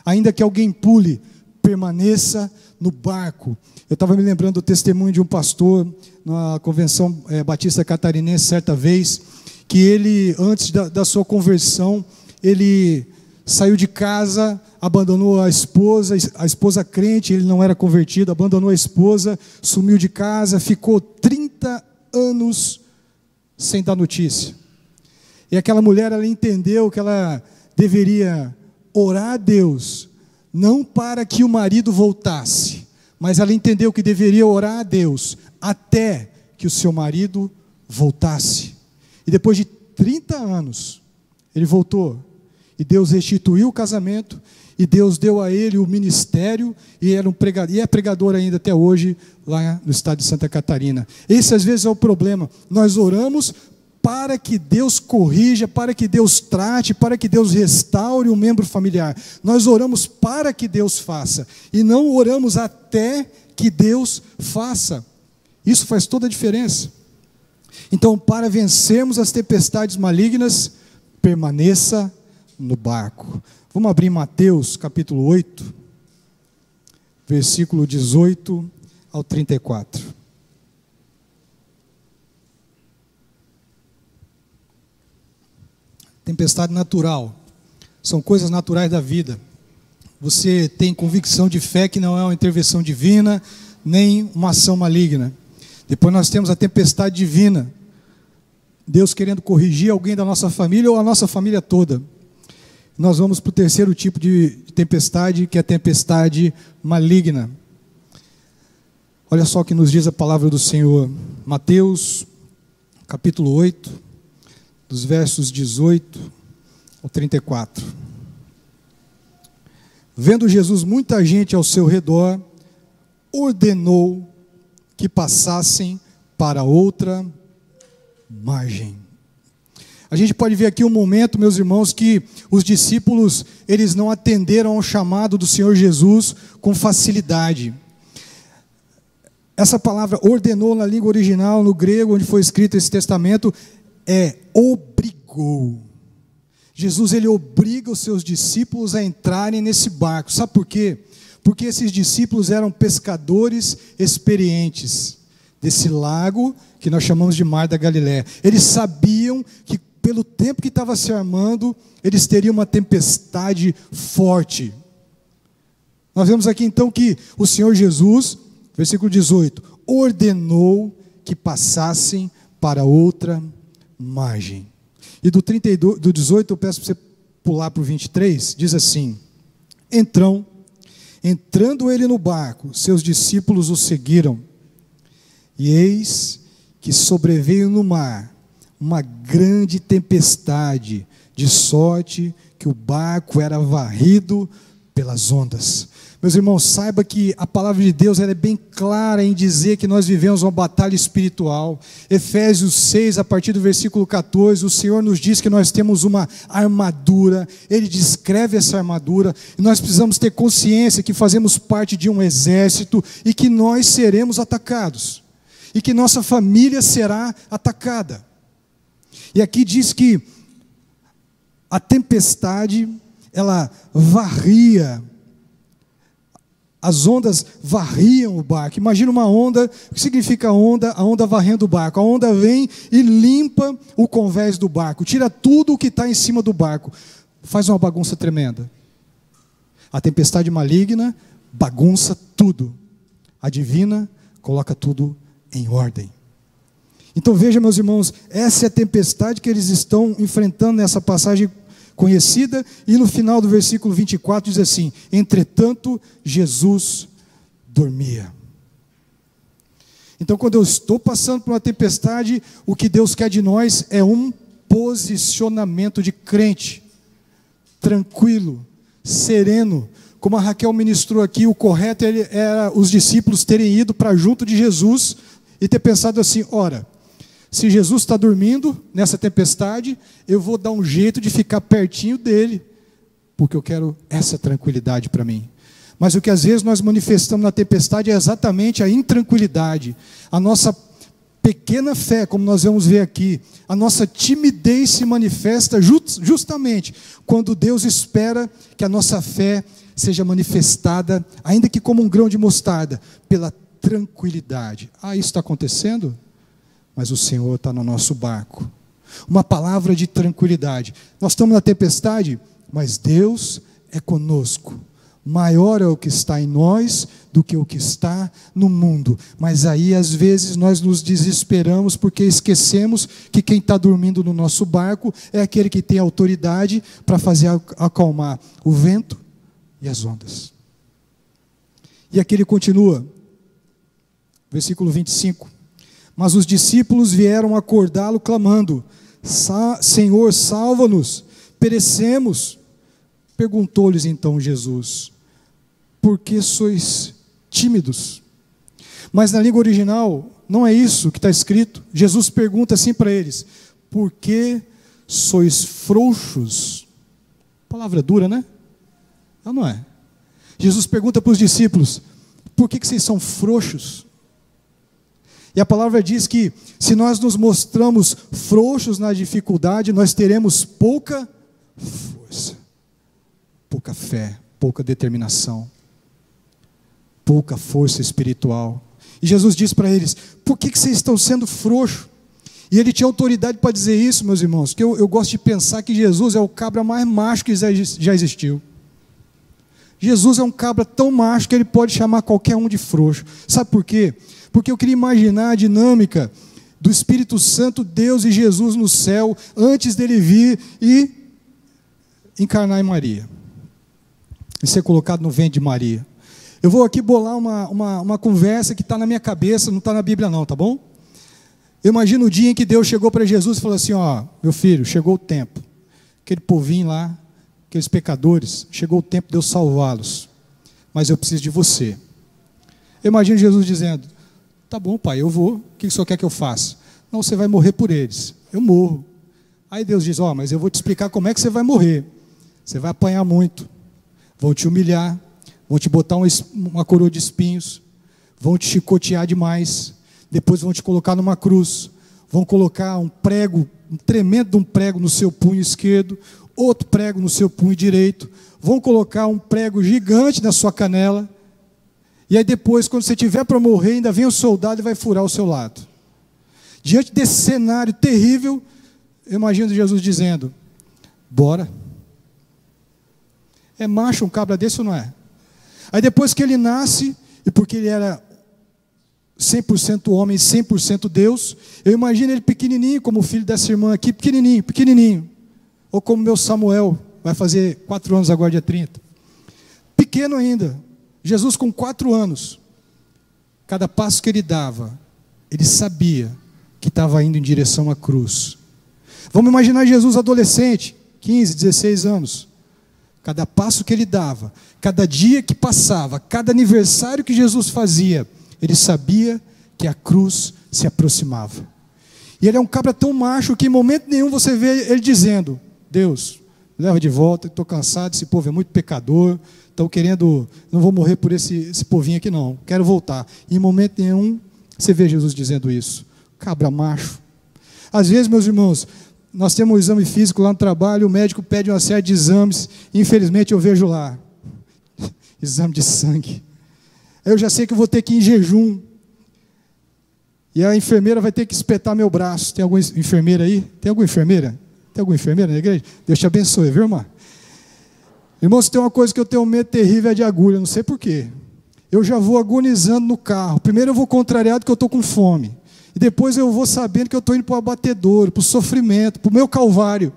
A: Ainda que alguém pule, permaneça no barco. Eu estava me lembrando do testemunho de um pastor na convenção batista catarinense, certa vez, que ele, antes da sua conversão, ele saiu de casa, abandonou a esposa crente, ele não era convertido, abandonou a esposa, sumiu de casa, ficou 30 anos sem dar notícia. E aquela mulher, ela entendeu que ela deveria orar a Deus, não para que o marido voltasse, mas ela entendeu que deveria orar a Deus até que o seu marido voltasse. E depois de 30 anos, ele voltou. E Deus restituiu o casamento, e Deus deu a ele o ministério, e era e é pregador ainda até hoje, lá no estado de Santa Catarina. Esse às vezes é o problema. Nós oramos para que Deus corrija, para que Deus trate, para que Deus restaure um membro familiar. Nós oramos para que Deus faça, e não oramos até que Deus faça. Isso faz toda a diferença. Então, para vencermos as tempestades malignas, permaneça no barco. Vamos abrir Mateus capítulo 8, versículo 18 ao 34. Tempestade natural, são coisas naturais da vida. Você tem convicção de fé que não é uma intervenção divina, nem uma ação maligna. Depois nós temos a tempestade divina, Deus querendo corrigir alguém da nossa família ou a nossa família toda. Nós vamos para o terceiro tipo de tempestade, que é a tempestade maligna. Olha só o que nos diz a palavra do Senhor. Mateus, capítulo 8, dos versos 18 ao 34. Vendo Jesus muita gente ao seu redor, ordenou que passassem para outra margem. A gente pode ver aqui um momento, meus irmãos, que os discípulos, eles não atenderam ao chamado do Senhor Jesus com facilidade. Essa palavra ordenou na língua original, no grego, onde foi escrito esse testamento, é obrigou. Jesus, ele obriga os seus discípulos a entrarem nesse barco. Sabe por quê? Porque esses discípulos eram pescadores experientes desse lago que nós chamamos de Mar da Galileia. Eles sabiam que pelo tempo que estava se armando, eles teriam uma tempestade forte. Nós vemos aqui então que o Senhor Jesus, versículo 18, ordenou que passassem para outra margem. E do 18 eu peço para você pular para o 23, diz assim: entrando ele no barco, seus discípulos o seguiram, e eis que sobreveio no mar uma grande tempestade, de sorte que o barco era varrido pelas ondas. Meus irmãos, saiba que a palavra de Deus ela é bem clara em dizer que nós vivemos uma batalha espiritual. Efésios 6, a partir do versículo 14, o Senhor nos diz que nós temos uma armadura, Ele descreve essa armadura, e nós precisamos ter consciência que fazemos parte de um exército, e que nós seremos atacados, e que nossa família será atacada. E aqui diz que a tempestade, ela varria, as ondas varriam o barco. Imagina uma onda, o que significa onda? A onda varrendo o barco. A onda vem e limpa o convés do barco, tira tudo o que está em cima do barco, faz uma bagunça tremenda. A tempestade maligna bagunça tudo, a divina coloca tudo em ordem. Então veja, meus irmãos, essa é a tempestade que eles estão enfrentando nessa passagem conhecida, e no final do versículo 24 diz assim: entretanto, Jesus dormia. Então, quando eu estou passando por uma tempestade, o que Deus quer de nós é um posicionamento de crente, tranquilo, sereno. Como a Raquel ministrou aqui, o correto era os discípulos terem ido para junto de Jesus e ter pensado assim: ora, se Jesus está dormindo nessa tempestade, eu vou dar um jeito de ficar pertinho dele, porque eu quero essa tranquilidade para mim. Mas o que às vezes nós manifestamos na tempestade é exatamente a intranquilidade, a nossa pequena fé, como nós vamos ver aqui, a nossa timidez se manifesta justamente quando Deus espera que a nossa fé seja manifestada, ainda que como um grão de mostarda, pela tranquilidade. Isso está acontecendo? Mas o Senhor está no nosso barco. Uma palavra de tranquilidade. Nós estamos na tempestade, mas Deus é conosco. Maior é o que está em nós do que o que está no mundo. Mas aí às vezes nós nos desesperamos porque esquecemos que quem está dormindo no nosso barco é aquele que tem autoridade para fazer acalmar o vento e as ondas. E aqui ele continua, versículo 25. Mas os discípulos vieram acordá-lo clamando: Senhor, salva-nos, perecemos. Perguntou-lhes então Jesus: por que sois tímidos? Mas na língua original não é isso que está escrito. Jesus pergunta assim para eles: por que sois frouxos? Palavra dura, né? Não é? Jesus pergunta para os discípulos: por que vocês são frouxos? E a palavra diz que se nós nos mostramos frouxos na dificuldade, nós teremos pouca força, pouca fé, pouca determinação, pouca força espiritual. E Jesus diz para eles: por que vocês estão sendo frouxos? E ele tinha autoridade para dizer isso, meus irmãos, porque eu gosto de pensar que Jesus é o cabra mais macho que já existiu. Jesus é um cabra tão macho que ele pode chamar qualquer um de frouxo. Sabe por quê? Porque eu queria imaginar a dinâmica do Espírito Santo, Deus e Jesus no céu, antes dele vir e encarnar em Maria, e ser colocado no ventre de Maria. Eu vou aqui bolar uma conversa que está na minha cabeça, não está na Bíblia não, tá bom? Eu imagino o dia em que Deus chegou para Jesus e falou assim: meu filho, chegou o tempo, aquele povinho lá, aqueles pecadores, chegou o tempo de eu salvá-los, mas eu preciso de você. Eu imagino Jesus dizendo: tá bom, pai, eu vou, o que o senhor quer que eu faça? Não, você vai morrer por eles. Eu morro. Aí Deus diz: mas eu vou te explicar como é que você vai morrer. Você vai apanhar muito, vão te humilhar, vão te botar uma coroa de espinhos, vão te chicotear demais, depois vão te colocar numa cruz, vão colocar um prego, um tremendo prego no seu punho esquerdo, outro prego no seu punho direito, vão colocar um prego gigante na sua canela, e aí depois, quando você tiver para morrer, ainda vem o soldado e vai furar o seu lado. Diante desse cenário terrível, eu imagino Jesus dizendo: bora. É macho um cabra desse ou não é? Aí depois que ele nasce, e porque ele era 100% homem, 100% Deus, eu imagino ele pequenininho, como o filho dessa irmã aqui, pequenininho. Ou como meu Samuel, vai fazer 4 anos agora, dia 30. Pequeno ainda. Jesus com 4 anos. Cada passo que ele dava, ele sabia que estava indo em direção à cruz. Vamos imaginar Jesus adolescente, 15, 16 anos. Cada passo que ele dava, cada dia que passava, cada aniversário que Jesus fazia, ele sabia que a cruz se aproximava. E ele é um cabra tão macho que em momento nenhum você vê ele dizendo: Deus, me leva de volta, estou cansado, esse povo é muito pecador, estão querendo, não vou morrer por esse povinho aqui não, quero voltar. E em momento nenhum você vê Jesus dizendo isso. Cabra macho. Às vezes, meus irmãos, nós temos um exame físico lá no trabalho, o médico pede uma série de exames, infelizmente eu vejo lá, exame de sangue. Eu já sei que eu vou ter que ir em jejum, e a enfermeira vai ter que espetar meu braço. Tem alguma enfermeira aí? Tem alguma enfermeira? Tem alguma enfermeira na igreja? Deus te abençoe, viu, irmã? Irmãos, tem uma coisa que eu tenho medo terrível, é de agulha, não sei porquê. Eu já vou agonizando no carro. Primeiro eu vou contrariado porque eu estou com fome. E depois eu vou sabendo que eu estou indo para o abatedouro, para o sofrimento, para o meu calvário.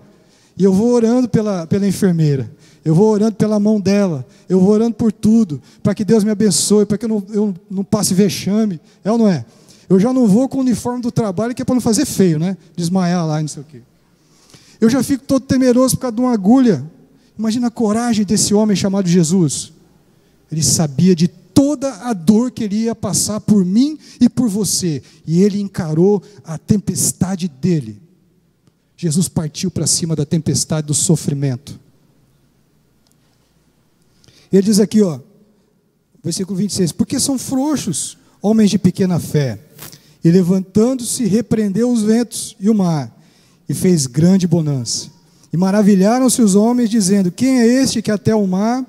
A: E eu vou orando pela enfermeira. Eu vou orando pela mão dela. Eu vou orando por tudo, para que Deus me abençoe, para que eu não passe vexame. É ou não é? Eu já não vou com o uniforme do trabalho, que é para não fazer feio, né? Desmaiar lá, não sei o quê. Eu já fico todo temeroso por causa de uma agulha. Imagina a coragem desse homem chamado Jesus. Ele sabia de toda a dor que ele ia passar por mim e por você. E ele encarou a tempestade dele. Jesus partiu para cima da tempestade do sofrimento. Ele diz aqui, ó, versículo 26, porque são frouxos, homens de pequena fé. E levantando-se, repreendeu os ventos e o mar, e fez grande bonança. E maravilharam-se os homens, dizendo, quem é este que até o mar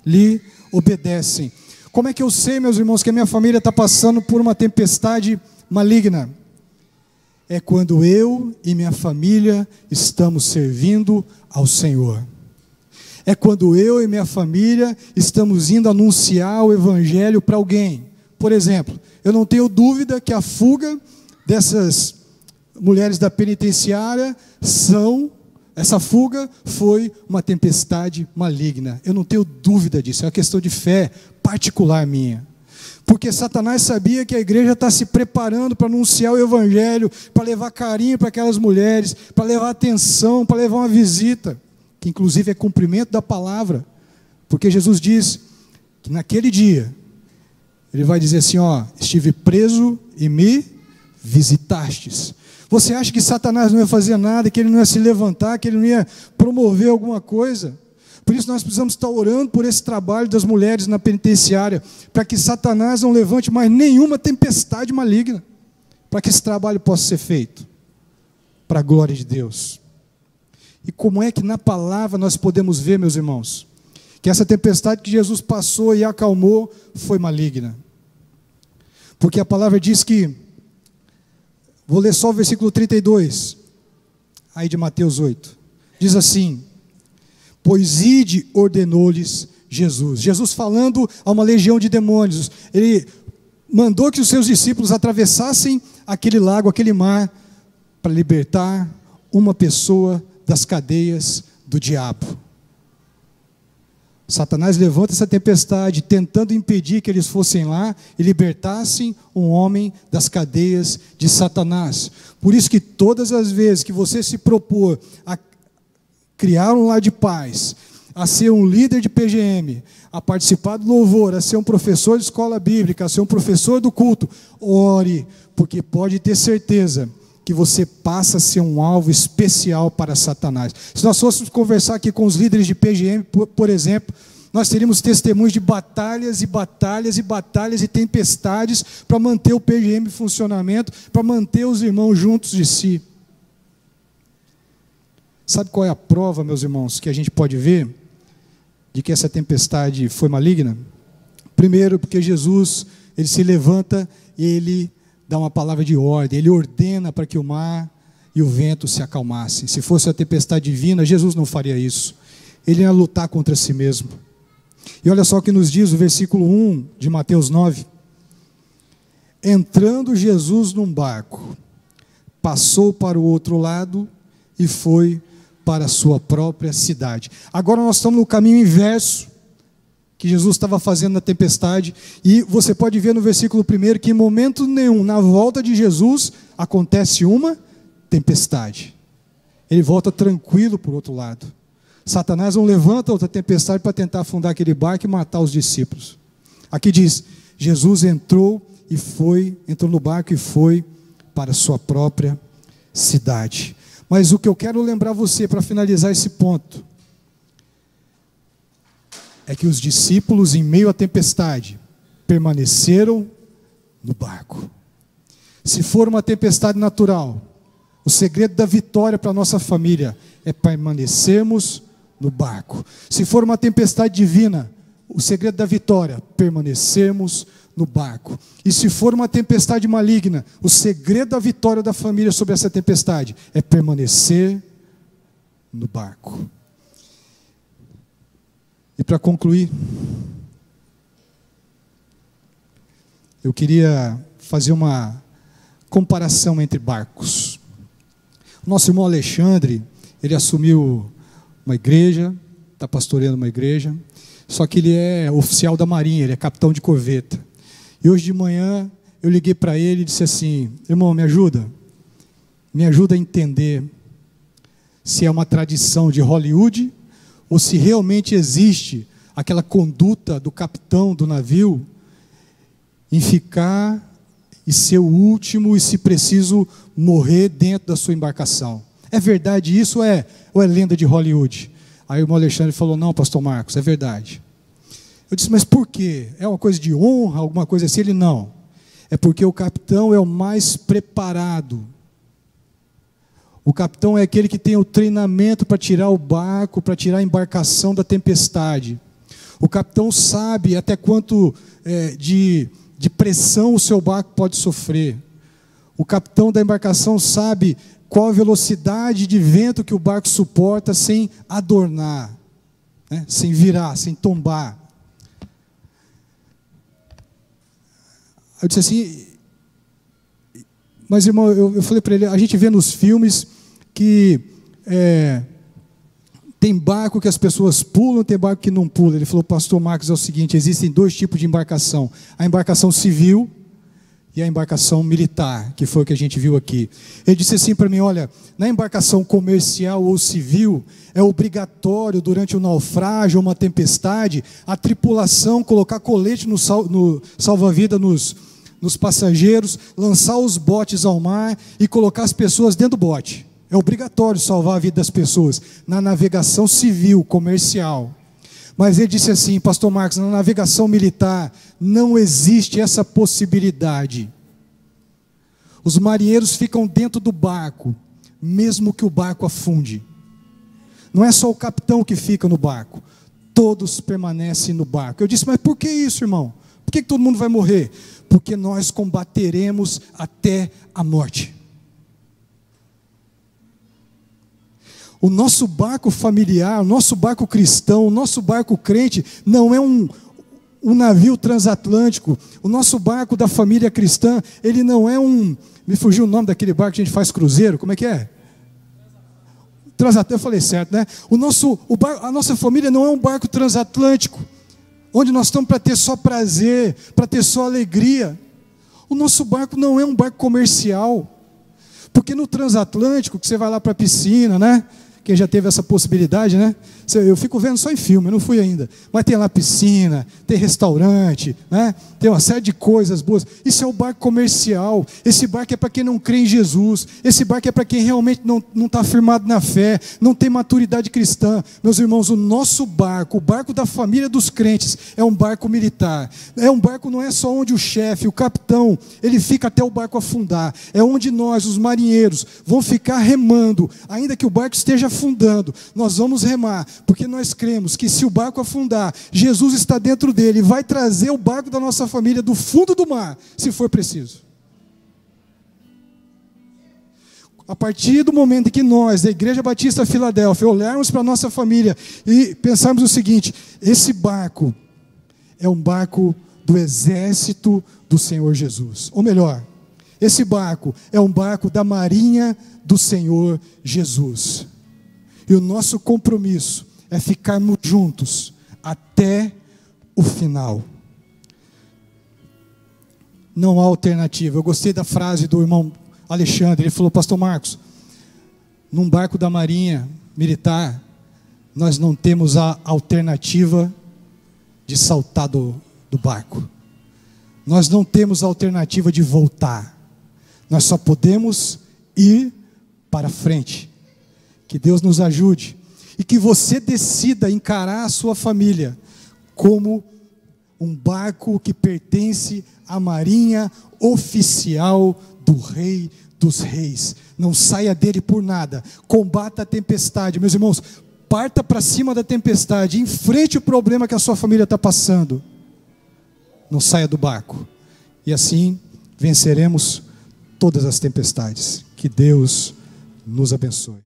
A: lhe obedecem? Como é que eu sei, meus irmãos, que a minha família está passando por uma tempestade maligna? É quando eu e minha família estamos servindo ao Senhor. É quando eu e minha família estamos indo anunciar o Evangelho para alguém. Por exemplo, eu não tenho dúvida que a fuga dessas mulheres da penitenciária essa fuga foi uma tempestade maligna. Eu não tenho dúvida disso, é uma questão de fé particular minha. Porque Satanás sabia que a igreja está se preparando para anunciar o Evangelho, para levar carinho para aquelas mulheres, para levar atenção, para levar uma visita, que inclusive é cumprimento da palavra. Porque Jesus diz que naquele dia, Ele vai dizer assim, ó, estive preso e me visitastes. Você acha que Satanás não ia fazer nada, que ele não ia se levantar, que ele não ia promover alguma coisa? Por isso nós precisamos estar orando por esse trabalho das mulheres na penitenciária, para que Satanás não levante mais nenhuma tempestade maligna, para que esse trabalho possa ser feito, para a glória de Deus. E como é que na palavra nós podemos ver, meus irmãos, que essa tempestade que Jesus passou e acalmou foi maligna? Porque a palavra diz que, vou ler só o versículo 32, aí de Mateus 8, diz assim, pois ide, ordenou-lhes Jesus. Jesus falando a uma legião de demônios, Ele mandou que os seus discípulos atravessassem aquele lago, aquele mar, para libertar uma pessoa das cadeias do diabo. Satanás levanta essa tempestade, tentando impedir que eles fossem lá e libertassem um homem das cadeias de Satanás. Por isso que todas as vezes que você se propor a criar um lar de paz, a ser um líder de PGM, a participar do louvor, a ser um professor de escola bíblica, a ser um professor do culto, ore, porque pode ter certeza que você passa a ser um alvo especial para Satanás. Se nós fôssemos conversar aqui com os líderes de PGM, por exemplo, nós teríamos testemunhos de batalhas e batalhas e batalhas e tempestades para manter o PGM em funcionamento, para manter os irmãos juntos de si. Sabe qual é a prova, meus irmãos, que a gente pode ver de que essa tempestade foi maligna? Primeiro, porque Jesus, Ele se levanta e Ele dá uma palavra de ordem, Ele ordena para que o mar e o vento se acalmassem. Se fosse a tempestade divina, Jesus não faria isso. Ele ia lutar contra si mesmo. E olha só o que nos diz o versículo 1 de Mateus 9. Entrando Jesus num barco, passou para o outro lado e foi para a sua própria cidade. Agora nós estamos no caminho inverso que Jesus estava fazendo na tempestade, e você pode ver no versículo 1 que em momento nenhum, na volta de Jesus, acontece uma tempestade. Ele volta tranquilo para o outro lado. Satanás não levanta outra tempestade para tentar afundar aquele barco e matar os discípulos. Aqui diz, Jesus entrou no barco e foi para a sua própria cidade. Mas o que eu quero lembrar você, para finalizar esse ponto, é que os discípulos, em meio à tempestade, permaneceram no barco. Se for uma tempestade natural, O segredo da vitória para a nossa família é permanecermos no barco. Se for uma tempestade divina, o segredo da vitória, permanecermos no barco. E se for uma tempestade maligna, o segredo da vitória da família sobre essa tempestade é permanecer no barco. E para concluir, eu queria fazer uma comparação entre barcos. O nosso irmão Alexandre, ele assumiu uma igreja, está pastoreando uma igreja, só que ele é oficial da Marinha, ele é capitão de corveta. E hoje de manhã eu liguei para ele e disse assim: irmão, me ajuda a entender se é uma tradição de Hollywood ou se realmente existe aquela conduta do capitão do navio em ficar e ser o último e, se preciso, morrer dentro da sua embarcação. É verdade isso ou é lenda de Hollywood? Aí o irmão Alexandre falou: não, pastor Marcos, é verdade. Eu disse: mas por quê? É uma coisa de honra, alguma coisa assim? Ele: não, é porque o capitão é o mais preparado. O capitão é aquele que tem o treinamento para tirar o barco, para tirar a embarcação da tempestade. O capitão sabe até quanto de pressão o seu barco pode sofrer. O capitão da embarcação sabe qual a velocidade de vento que o barco suporta sem adornar, né? Sem virar, sem tombar. Eu disse assim: mas irmão, eu falei para ele, a gente vê nos filmes que tem barco que as pessoas pulam, tem barco que não pula. Ele falou: pastor Marcos, é o seguinte, existem dois tipos de embarcação: a embarcação civil e a embarcação militar, que foi o que a gente viu aqui. Ele disse assim para mim: olha, na embarcação comercial ou civil, é obrigatório durante o naufrágio ou uma tempestade, a tripulação colocar colete no salva-vida nos passageiros, lançar os botes ao mar e colocar as pessoas dentro do bote. É obrigatório salvar a vida das pessoas na navegação civil, comercial. Mas ele disse assim: pastor Marcos, na navegação militar não existe essa possibilidade. Os marinheiros ficam dentro do barco, mesmo que o barco afunde. Não é só o capitão que fica no barco, todos permanecem no barco. Eu disse: mas por que isso, irmão? Por que todo mundo vai morrer? Porque nós combateremos até a morte. O nosso barco familiar, o nosso barco cristão, o nosso barco crente não é um navio transatlântico. O nosso barco da família cristã, ele não é me fugiu o nome daquele barco que a gente faz cruzeiro, como é que é? Transatlântico, eu falei certo, né? A nossa família não é um barco transatlântico, onde nós estamos para ter só prazer, para ter só alegria. O nosso barco não é um barco comercial, porque no transatlântico, que você vai lá para a piscina, né? Quem já teve essa possibilidade, né? Eu fico vendo só em filme, eu não fui ainda. Mas tem lá piscina, tem restaurante, né? Tem uma série de coisas boas. Isso é o barco comercial. Esse barco é para quem não crê em Jesus. Esse barco é para quem realmente não está firmado na fé, não tem maturidade cristã. Meus irmãos, o nosso barco, o barco da família dos crentes, é um barco militar. É um barco, não é só onde o chefe, o capitão, ele fica até o barco afundar. É onde nós, os marinheiros, vão ficar remando, ainda que o barco esteja afundando. Nós vamos remar, porque nós cremos que se o barco afundar, Jesus está dentro dele e vai trazer o barco da nossa família do fundo do mar, se for preciso. A partir do momento em que nós, da Igreja Batista Filadélfia, olharmos para a nossa família e pensarmos o seguinte: esse barco é um barco do exército do Senhor Jesus. Ou melhor, esse barco é um barco da marinha do Senhor Jesus. E o nosso compromisso é ficarmos juntos até o final. Não há alternativa. Eu gostei da frase do irmão Alexandre. Ele falou: pastor Marcos, num barco da marinha militar, nós não temos a alternativa de saltar do barco. Nós não temos a alternativa de voltar. Nós só podemos ir para frente. Que Deus nos ajude e que você decida encarar a sua família como um barco que pertence à marinha oficial do Rei dos reis. Não saia dele por nada. Combata a tempestade. Meus irmãos, parta para cima da tempestade. Enfrente o problema que a sua família está passando. Não saia do barco. E assim venceremos todas as tempestades. Que Deus nos abençoe.